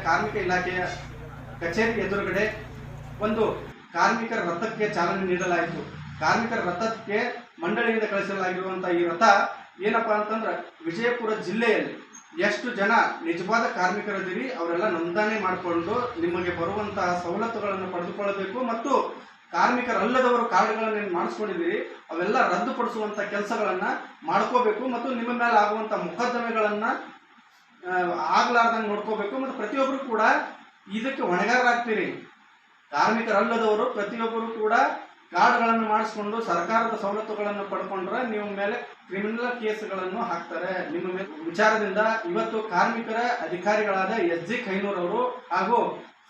ಕಾರ್ಮಿಕ ಇಲಾಖೆಯ ಕಚೇರಿ ಎದುರುಗಡೆ ಒಂದು ಕಾರ್ಮಿಕರ ರಥಕ್ಕೆ ಚಾಲನೆ ನೀಡಲಾಯಿತು. ಕಾರ್ಮಿಕರ ರಥಕ್ಕೆ ಮಂಡಳಿಯಿಂದ ಕಳಿಸಲಾಗಿರುವಂತಹ ಈ ರಥ ಏನಪ್ಪಾ ಅಂತಂದ್ರೆ ವಿಜಯಪುರ ಜಿಲ್ಲೆಯಲ್ಲಿ ಎಷ್ಟು ಜನ ನಿಜವಾದ ಕಾರ್ಮಿಕರಿದ್ದೀರಿ ಅವರೆಲ್ಲ ನೋಂದಣಿ ಮಾಡಿಕೊಂಡು ನಿಮಗೆ ಬರುವಂತಹ ಸವಲತ್ತುಗಳನ್ನು ಪಡೆದುಕೊಳ್ಳಬೇಕು ಮತ್ತು ಕಾರ್ಮಿಕರಲ್ಲದವರು ಕಾರ್ಡ್ಗಳನ್ನು ಮಾಡಿಸ್ಕೊಂಡಿದ್ದೀರಿ ಅವೆಲ್ಲ ರದ್ದುಪಡಿಸುವಂಥ ಕೆಲಸಗಳನ್ನು ಮಾಡ್ಕೋಬೇಕು ಮತ್ತು ನಿಮ್ಮ ಮೇಲೆ ಆಗುವಂಥ ಮೊಕದ್ದಮೆಗಳನ್ನು ಆಗ್ಲಾರ್ದಂಗೆ ನೋಡ್ಕೋಬೇಕು ಮತ್ತು ಪ್ರತಿಯೊಬ್ಬರು ಕೂಡ ಇದಕ್ಕೆ ಹೊಣೆಗಾರರಾಗ್ತೀರಿ. ಕಾರ್ಮಿಕರಲ್ಲದವರು ಪ್ರತಿಯೊಬ್ಬರು ಕೂಡ ಕಾರ್ಡ್ಗಳನ್ನು ಮಾಡಿಸ್ಕೊಂಡು ಸರ್ಕಾರದ ಸವಲತ್ತುಗಳನ್ನು ಪಡ್ಕೊಂಡ್ರೆ ನಿಮ್ಮ ಮೇಲೆ ಕ್ರಿಮಿನಲ್ ಕೇಸ್ಗಳನ್ನು ಹಾಕ್ತಾರೆ. ನಿಮ್ಮ ಮೇಲೆ ವಿಚಾರದಿಂದ ಇವತ್ತು ಕಾರ್ಮಿಕರ ಅಧಿಕಾರಿಗಳಾದ SG ಖೈನೂರ್ ಅವರು ಹಾಗೂ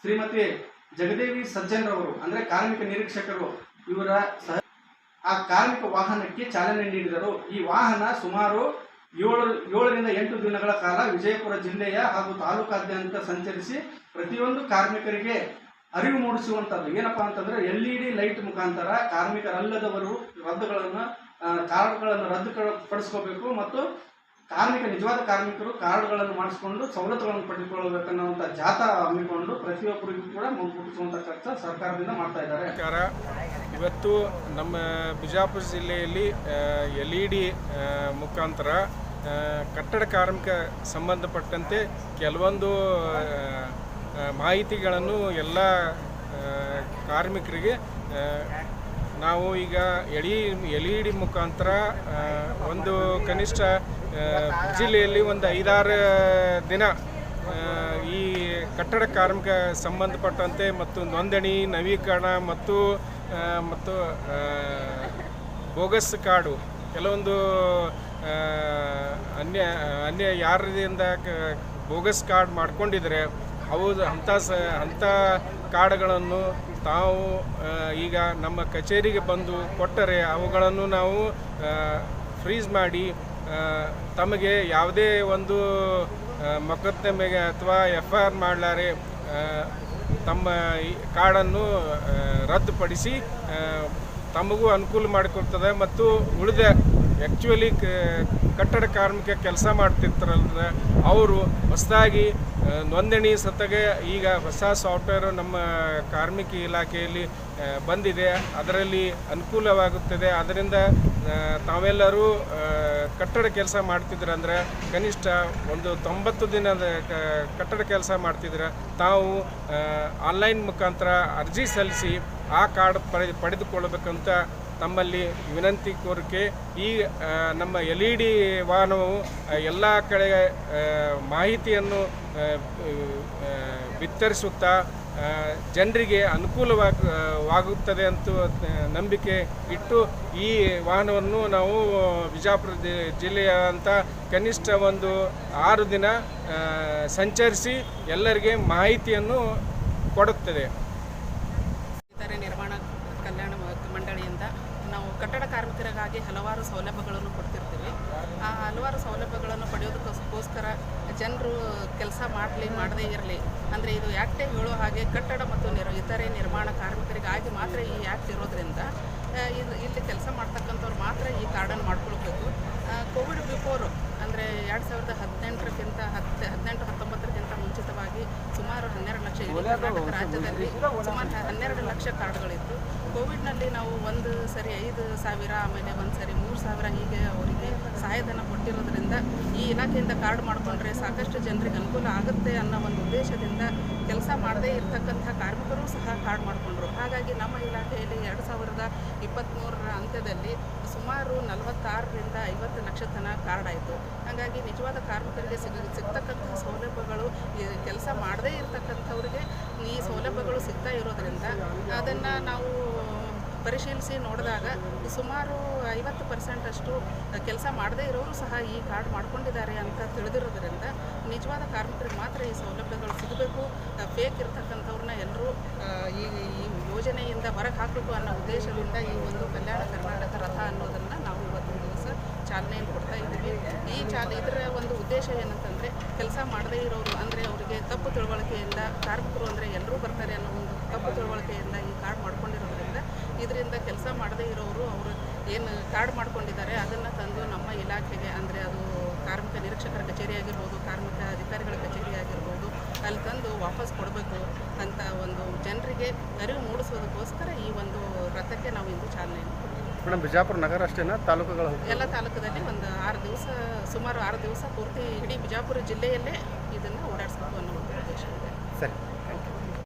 ಶ್ರೀಮತಿ ಜಗದೇವಿ ಸಜ್ಜನ್ರವರು ಅಂದರೆ ಕಾರ್ಮಿಕ ನಿರೀಕ್ಷಕರು ಇವರ ಆ ಕಾರ್ಮಿಕ ವಾಹನಕ್ಕೆ ಚಾಲನೆ ನೀಡಿದರು. ಈ ವಾಹನ ಸುಮಾರು 7ರಿಂದ 8 ದಿನಗಳ ಕಾಲ ವಿಜಯಪುರ ಜಿಲ್ಲೆಯ ಹಾಗೂ ತಾಲೂಕಾದ್ಯಂತ ಸಂಚರಿಸಿ ಪ್ರತಿಯೊಂದು ಕಾರ್ಮಿಕರಿಗೆ ಅರಿವು ಮೂಡಿಸುವಂಥದ್ದು ಏನಪ್ಪಾ ಅಂತಂದ್ರೆ LED ಲೈಟ್ ಮುಖಾಂತರ ಕಾರ್ಮಿಕರಲ್ಲದವರು ಕಾರ್ಡ್ಗಳನ್ನು ರದ್ದುಪಡಿಸ್ಕೋಬೇಕು ಮತ್ತು ನಿಜವಾದ ಕಾರ್ಮಿಕರು ಕಾರ್ಡ್ಗಳನ್ನು ಮಾಡಿಸ್ಕೊಂಡು ಸವಲತ್ತುಗಳನ್ನು ಪಡೆದುಕೊಳ್ಳಬೇಕನ್ನುವಂಥ ಜಾಥಾ ಹಮ್ಮಿಕೊಂಡು ಪ್ರತಿಯೊಬ್ಬರಿಗೂ ಕೂಡ ಮುಟ್ಟಿಸುವಂಥ ಕೆಲಸ ಸರ್ಕಾರದಿಂದ ಮಾಡ್ತಾ ಇದ್ದಾರೆ. ಇವತ್ತು ನಮ್ಮ ಬಿಜಾಪುರ ಜಿಲ್ಲೆಯಲ್ಲಿ LED ಮುಖಾಂತರ ಕಟ್ಟಡ ಕಾರ್ಮಿಕ ಸಂಬಂಧಪಟ್ಟಂತೆ ಕೆಲವೊಂದು ಮಾಹಿತಿಗಳನ್ನು ಎಲ್ಲ ಕಾರ್ಮಿಕರಿಗೆ ನಾವು ಈಗ LED ಮುಖಾಂತರ ಒಂದು ಕನಿಷ್ಠ ಜಿಲ್ಲೆಯಲ್ಲಿ ಒಂದು 5-6 ದಿನ ಈ ಕಟ್ಟಡ ಕಾರ್ಮಿಕ ಸಂಬಂಧಪಟ್ಟಂತೆ ಮತ್ತು ನೋಂದಣಿ ನವೀಕರಣ ಮತ್ತು ಬೋಗಸ್ ಕಾರ್ಡು ಕೆಲವೊಂದು ಅನ್ಯ ಯಾರಿಂದ ಬೋಗಸ್ ಕಾರ್ಡ್ ಮಾಡ್ಕೊಂಡಿದ್ರೆ ಹೌದು ಅಂಥ ಕಾರ್ಡ್ಗಳನ್ನು ತಾವು ಈಗ ನಮ್ಮ ಕಚೇರಿಗೆ ಬಂದು ಕೊಟ್ಟರೆ ಅವುಗಳನ್ನು ನಾವು ಫ್ರೀಸ್ ಮಾಡಿ ತಮಗೆ ಯಾವುದೇ ಒಂದು ಮೊಕದ್ದಮೆಗೆ ಅಥವಾ FIR ಮಾಡಲಾರೆ ತಮ್ಮ ಕಾರ್ಡನ್ನು ರದ್ದುಪಡಿಸಿ ತಮಗೂ ಅನುಕೂಲ ಮಾಡಿಕೊಡ್ತದೆ ಮತ್ತು ಉಳಿದ ಆ್ಯಕ್ಚುಲಿ ಕಟ್ಟಡ ಕಾರ್ಮಿಕ ಕೆಲಸ ಮಾಡ್ತಿರ್ತಾರಲ್ಲ ಅವರು ಹೊಸದಾಗಿ ನೋಂದಣಿ ಸತ್ತಗೆ ಈಗ ಹೊಸ ಸಾಫ್ಟ್ವೇರು ನಮ್ಮ ಕಾರ್ಮಿಕ ಇಲಾಖೆಯಲ್ಲಿ ಬಂದಿದೆ, ಅದರಲ್ಲಿ ಅನುಕೂಲವಾಗುತ್ತದೆ. ಅದರಿಂದ ತಾವೆಲ್ಲರೂ ಕಟ್ಟಡ ಕೆಲಸ ಮಾಡ್ತಿದ್ರೆ ಅಂದರೆ ಕನಿಷ್ಠ ಒಂದು 90 ದಿನದ ಕಟ್ಟಡ ಕೆಲಸ ಮಾಡ್ತಿದ್ರೆ ತಾವು ಆನ್ಲೈನ್ ಮುಖಾಂತರ ಅರ್ಜಿ ಸಲ್ಲಿಸಿ ಆ ಕಾರ್ಡ್ ಪಡೆದುಕೊಳ್ಳಬೇಕಂತ ತಮ್ಮಲ್ಲಿ ವಿನಂತಿ ಕೋರಿಕೆ. ಈ ನಮ್ಮ LED ವಾಹನವು ಎಲ್ಲ ಕಡೆ ಮಾಹಿತಿಯನ್ನು ಬಿತ್ತರಿಸುತ್ತಾ ಜನರಿಗೆ ಅನುಕೂಲವಾಗುತ್ತದೆ ಅಂತ ನಂಬಿಕೆ ಇಟ್ಟು ಈ ವಾಹನವನ್ನು ನಾವು ಬಿಜಾಪುರ ಜಿಲ್ಲೆಯಂತ ಕನಿಷ್ಠ ಒಂದು 6 ದಿನ ಸಂಚರಿಸಿ ಎಲ್ಲರಿಗೆ ಮಾಹಿತಿಯನ್ನು ಕೊಡುತ್ತದೆ. ನಿರ್ಮಾಣ ಕಲ್ಯಾಣ ಮಂಡಳಿಯಿಂದ ನಾವು ಕಟ್ಟಡ ಕಾರ್ಮಿಕರಿಗಾಗಿ ಹಲವಾರು ಸೌಲಭ್ಯಗಳನ್ನು ಕೊಡ್ತಿರ್ತೀವಿ. ಆ ಹಲವಾರು ಸೌಲಭ್ಯಗಳನ್ನು ಪಡೆಯೋದಕ್ಕೋಸ್ಕರ ಜನರು ಕೆಲಸ ಮಾಡದೇ ಇರಲಿ ಅಂದರೆ ಇದು ಆ್ಯಕ್ಟೇ ಹೇಳೋ ಹಾಗೆ ಕಟ್ಟಡ ಮತ್ತು ಇತರೆ ನಿರ್ಮಾಣ ಕಾರ್ಮಿಕರಿಗಾಗಿ ಮಾತ್ರ ಈ ಆ್ಯಕ್ಟ್ ಇರೋದ್ರಿಂದ ಇಲ್ಲಿ ಕೆಲಸ ಮಾಡ್ತಕ್ಕಂಥವ್ರು ಮಾತ್ರ ಈ ಕಾರ್ಡನ್ನು ಮಾಡ್ಕೊಳ್ಬೇಕು. ಕೋವಿಡ್ ಬಿಫೋರು ಅಂದರೆ 2018 19 ಮುಂಚಿತವಾಗಿ ಸುಮಾರು 12 ಲಕ್ಷ ಇಡೀ ಕರ್ನಾಟಕ ರಾಜ್ಯದಲ್ಲಿ ಸುಮಾರು 12 ಲಕ್ಷ ಕಾರ್ಡ್ಗಳಿತ್ತು. ಕೋವಿಡ್ನಲ್ಲಿ ನಾವು ಒಂದು ಸರಿ 5,000 ಆಮೇಲೆ ಒಂದು ಸರಿ 3,000 ಹೀಗೆ ಅವರಿಗೆ ಸಹಾಯಧನ ಕೊಟ್ಟಿರೋದ್ರಿಂದ ಈ ಇಲಾಖೆಯಿಂದ ಕಾರ್ಡ್ ಮಾಡಿಕೊಂಡ್ರೆ ಸಾಕಷ್ಟು ಜನರಿಗೆ ಅನುಕೂಲ ಆಗುತ್ತೆ ಅನ್ನೋ ಒಂದು ಉದ್ದೇಶದಿಂದ ಕೆಲಸ ಮಾಡದೇ ಇರತಕ್ಕಂಥ ಕಾರ್ಮಿಕರು ಸಹ ಕಾರ್ಡ್ ಮಾಡಿಕೊಂಡ್ರು. ಹಾಗಾಗಿ ನಮ್ಮ ಇಲಾಖೆಯಲ್ಲಿ 2023 ಅಂತ್ಯದಲ್ಲಿ ಸುಮಾರು 46ರಿಂದ 50 ಲಕ್ಷ ತನಕ ಕಾರ್ಡ್ ಆಯಿತು. ಹಾಗಾಗಿ ನಿಜವಾದ ಕಾರ್ಮಿಕರಿಗೆ ಸಿಗ್ತಕ್ಕಂಥ ಸೌಲಭ್ಯಗಳು ಕೆಲಸ ಮಾಡದೇ ಇರತಕ್ಕಂಥವ್ರಿಗೆ ಈ ಸೌಲಭ್ಯಗಳು ಸಿಗ್ತಾ ಇರೋದ್ರಿಂದ ಅದನ್ನು ನಾವು ಪರಿಶೀಲಿಸಿ ನೋಡಿದಾಗ ಸುಮಾರು 50% ಅಷ್ಟು ಕೆಲಸ ಮಾಡದೇ ಇರೋರು ಸಹ ಈ ಕಾರ್ಡ್ ಮಾಡ್ಕೊಂಡಿದ್ದಾರೆ ಅಂತ ತಿಳಿದಿರೋದ್ರಿಂದ ನಿಜವಾದ ಕಾರ್ಮಿಕರಿಗೆ ಮಾತ್ರ ಈ ಸೌಲಭ್ಯಗಳು ಸಿಗಬೇಕು. ಫೇಕ್ ಇರ್ತಕ್ಕಂಥವ್ರನ್ನ ಎಲ್ಲರೂ ಈ ಯೋಜನೆಯಿಂದ ಹೊರಗೆ ಹಾಕಬೇಕು ಅನ್ನೋ ಉದ್ದೇಶದಿಂದ ಈ ಒಂದು ಕಲ್ಯಾಣ ಕರ್ನಾಟಕ ರಥ ಅನ್ನೋದನ್ನು ನಾವು ಇವತ್ತಿನ ದಿವಸ ಚಾಲನೆಯನ್ನು ಕೊಡ್ತಾ ಇದ್ದೀವಿ. ಇದರ ಒಂದು ಉದ್ದೇಶ ಏನಂತಂದರೆ ಕೆಲಸ ಮಾಡದೇ ಇರೋರು ಅಂದರೆ ಅವರಿಗೆ ತಪ್ಪು ತಿಳುವಳಿಕೆಯಿಂದ ಕಾರ್ಮಿಕರು ಅಂದರೆ ಎಲ್ಲರೂ ಬರ್ತಾರೆ ಅನ್ನೋ ಒಂದು ತಪ್ಪು ತಿಳುವಳಿಕೆಯಿಂದ ಈ ಕಾರ್ಡ್ ಮಾಡ್ಕೊಂಡಿರೋದ್ರಿಂದ ಇದರಿಂದ ಕೆಲಸ ಮಾಡದೇ ಇರೋರು ಅವರು ಏನು ಕಾರ್ಡ್ ಮಾಡ್ಕೊಂಡಿದ್ದಾರೆ ಅದನ್ನು ತಂದು ನಮ್ಮ ಇಲಾಖೆಗೆ ಅಂದರೆ ಅದು ಕಾರ್ಮಿಕ ನಿರೀಕ್ಷಕರ ಕಚೇರಿ ಆಗಿರ್ಬೋದು, ಕಾರ್ಮಿಕ ಅಧಿಕಾರಿಗಳ ಕಚೇರಿ ಆಗಿರ್ಬೋದು, ಅಲ್ಲಿ ತಂದು ವಾಪಸ್ ಕೊಡಬೇಕು ಅಂತ ಒಂದು ಜನರಿಗೆ ಅರಿವು ಮೂಡಿಸೋದಕ್ಕೋಸ್ಕರ ಈ ಒಂದು ರಥಕ್ಕೆ ನಾವು ಇಂದು ಚಾಲನೆಯನ್ನು ಕೊಡ್ತೀವಿ. ಮೇಡಮ್, ಬಿಜಾಪುರ ನಗರ ಅಷ್ಟೇನಾ ತಾಲೂಕುಗಳು? ಎಲ್ಲ ತಾಲೂಕದಲ್ಲಿ ಒಂದು 6 ದಿವಸ, ಸುಮಾರು 6 ದಿವಸ ಪೂರ್ತಿ ಇಡೀ ಬಿಜಾಪುರ ಜಿಲ್ಲೆಯಲ್ಲೇ ಇದನ್ನು ಓಡಾಡಿಸ್ಬೇಕು ಅನ್ನೋ ಒಂದು ಉದ್ದೇಶ ಇದೆ. ಸರಿ.